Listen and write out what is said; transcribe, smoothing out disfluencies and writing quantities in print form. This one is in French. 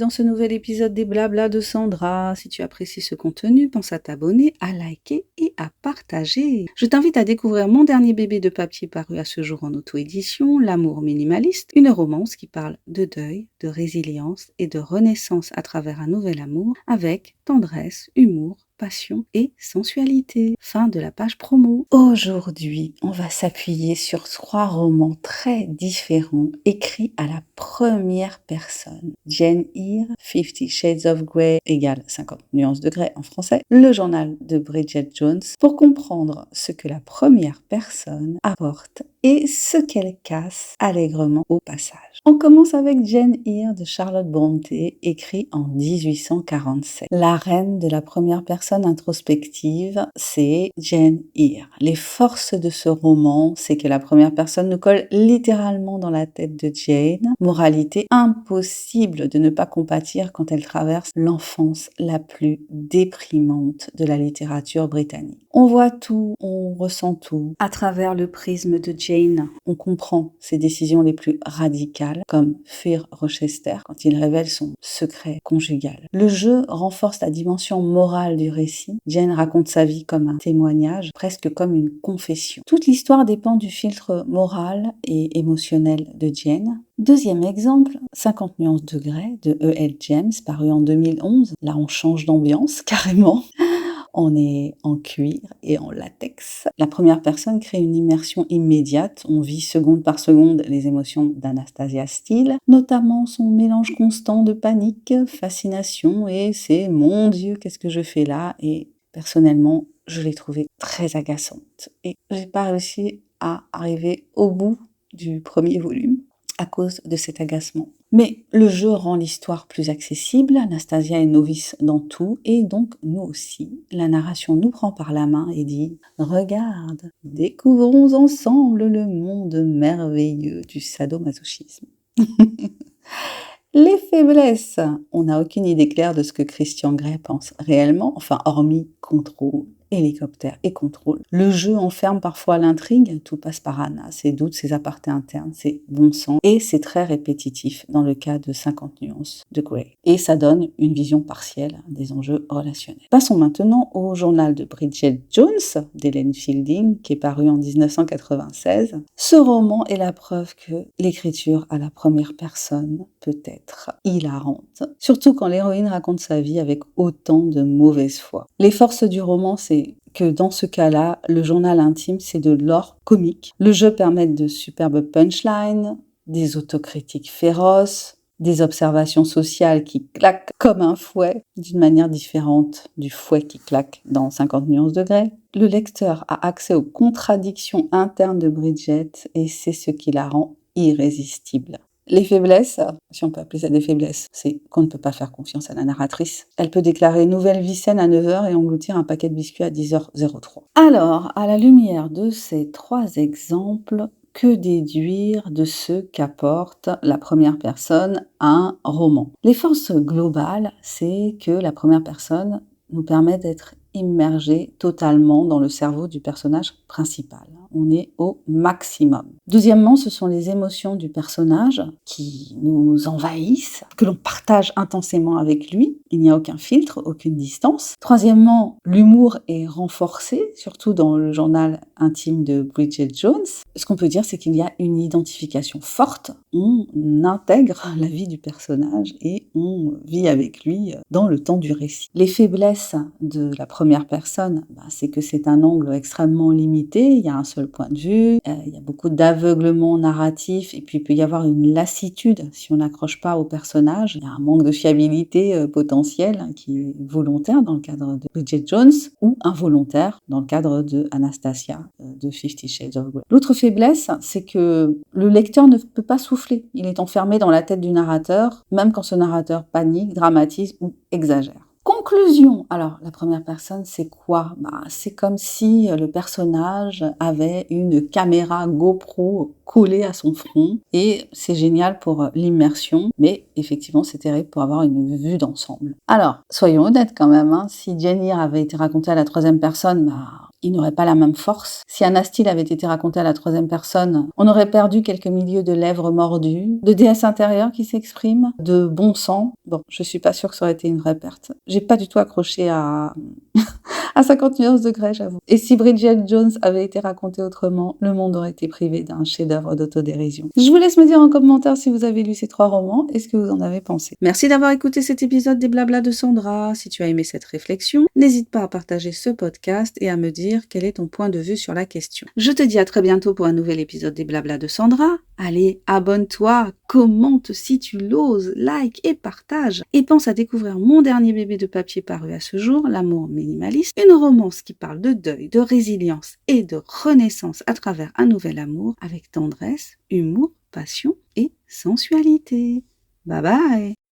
dans ce nouvel épisode des Blabla de Sandra. Si tu apprécies ce contenu, pense à t'abonner, à liker et à partager. Je t'invite à découvrir mon dernier bébé de papier paru à ce jour en auto-édition, L'amour minimaliste, une romance qui parle de deuil, de résilience et de renaissance à travers un nouvel amour avec tendresse, humour, passion et sensualité. Fin de la page promo. Aujourd'hui, on va s'appuyer sur 3 romans très différents écrits à la première personne. Jane Eyre, 50 Shades of Grey égale 50 nuances de Grey en français, le journal de Bridget Jones, pour comprendre ce que la première personne apporte et ce qu'elle casse allègrement au passage. On commence avec Jane Eyre de Charlotte Brontë, écrit en 1847. La reine de la première personne introspective, c'est Jane Eyre. Les forces de ce roman, c'est que la première personne nous colle littéralement dans la tête de Jane. Moralité impossible de ne pas compatir quand elle traverse l'enfance la plus déprimante de la littérature britannique. On voit tout, on ressent tout. À travers le prisme de Jane, on comprend ses décisions les plus radicales, comme fuir Rochester quand il révèle son secret conjugal. Le jeu renforce la dimension morale du récit. Jane raconte sa vie comme un témoignage, presque comme une confession. Toute l'histoire dépend du filtre moral et émotionnel de Jane. Deuxième exemple, 50 nuances de Grey de E.L. James, paru en 2011. Là, on change d'ambiance carrément. On est en cuir et en latex. La première personne crée une immersion immédiate. On vit seconde par seconde les émotions d'Anastasia Steele, notamment son mélange constant de panique, fascination et c'est « mon Dieu, qu'est-ce que je fais là ?» Et personnellement, je l'ai trouvée très agaçante. Et j'ai pas réussi à arriver au bout du premier volume à cause de cet agacement. Mais le jeu rend l'histoire plus accessible, Anastasia est novice dans tout, et donc nous aussi. La narration nous prend par la main et dit « Regarde, découvrons ensemble le monde merveilleux du sadomasochisme. » Les faiblesses. On n'a aucune idée claire de ce que Christian Grey pense réellement, enfin hormis contrôle, hélicoptère et contrôle. Le jeu enferme parfois l'intrigue, tout passe par Anna, ses doutes, ses apartés internes, ses bons sens, et c'est très répétitif dans le cas de 50 nuances de Grey. Et ça donne une vision partielle des enjeux relationnels. Passons maintenant au journal de Bridget Jones, d'Hélène Fielding, qui est paru en 1996. Ce roman est la preuve que l'écriture à la première personne peut être hilarante, surtout quand l'héroïne raconte sa vie avec autant de mauvaise foi. Les forces du roman, c'est que dans ce cas-là, le journal intime, c'est de l'or comique. Le jeu permet de superbes punchlines, des autocritiques féroces, des observations sociales qui claquent comme un fouet, d'une manière différente du fouet qui claque dans 50 nuances de Grey. Le lecteur a accès aux contradictions internes de Bridget et c'est ce qui la rend irrésistible. Les faiblesses, si on peut appeler ça des faiblesses, c'est qu'on ne peut pas faire confiance à la narratrice. Elle peut déclarer nouvelle vie saine à 9h et engloutir un paquet de biscuits à 10h03. Alors, à la lumière de ces 3 exemples, que déduire de ce qu'apporte la première personne à un roman? Les forces globales, c'est que la première personne nous permet d'être immergé totalement dans le cerveau du personnage principal. On est au maximum. Deuxièmement, ce sont les émotions du personnage qui nous envahissent, que l'on partage intensément avec lui. Il n'y a aucun filtre, aucune distance. Troisièmement, l'humour est renforcé, surtout dans le journal intime de Bridget Jones. Ce qu'on peut dire, c'est qu'il y a une identification forte. On intègre la vie du personnage et on vit avec lui dans le temps du récit. Les faiblesses de la première personne, c'est que c'est un angle extrêmement limité, il y a un seul point de vue, il y a beaucoup d'aveuglement narratif et puis il peut y avoir une lassitude si on n'accroche pas au personnage. Il y a un manque de fiabilité potentielle qui est volontaire dans le cadre de Bridget Jones ou involontaire dans le cadre de Anastasia de 50 Shades of Grey. L'autre faiblesse, c'est que le lecteur ne peut pas souffler. Il est enfermé dans la tête du narrateur, même quand ce narrateur panique, dramatise ou exagère. Conclusion. Alors, la première personne, c'est quoi? C'est comme si le personnage avait une caméra GoPro collée à son front et c'est génial pour l'immersion, mais effectivement, c'est terrible pour avoir une vue d'ensemble. Alors, soyons honnêtes quand même, si Jane Eyre avait été racontée à la troisième personne, il n'aurait pas la même force. Si Anna Steele avait été racontée à la troisième personne, on aurait perdu quelques milieux de lèvres mordues, de déesse intérieure qui s'exprime, de bon sang. Bon, je suis pas sûre que ça aurait été une vraie perte. J'ai pas du tout accroché à 50 nuances de Grey, j'avoue. Et si Bridget Jones avait été racontée autrement, le monde aurait été privé d'un chef-d'œuvre d'autodérision. Je vous laisse me dire en commentaire si vous avez lu ces 3 romans et ce que vous en avez pensé. Merci d'avoir écouté cet épisode des Blabla de Sandra. Si tu as aimé cette réflexion, n'hésite pas à partager ce podcast et à me dire quel est ton point de vue sur la question. Je te dis à très bientôt pour un nouvel épisode des Blabla de Sandra. Allez, abonne-toi, commente si tu l'oses, like et partage. Et pense à découvrir mon dernier bébé de papier paru à ce jour, L'amour minimaliste, une romance qui parle de deuil, de résilience et de renaissance à travers un nouvel amour avec tendresse, humour, passion et sensualité. Bye bye!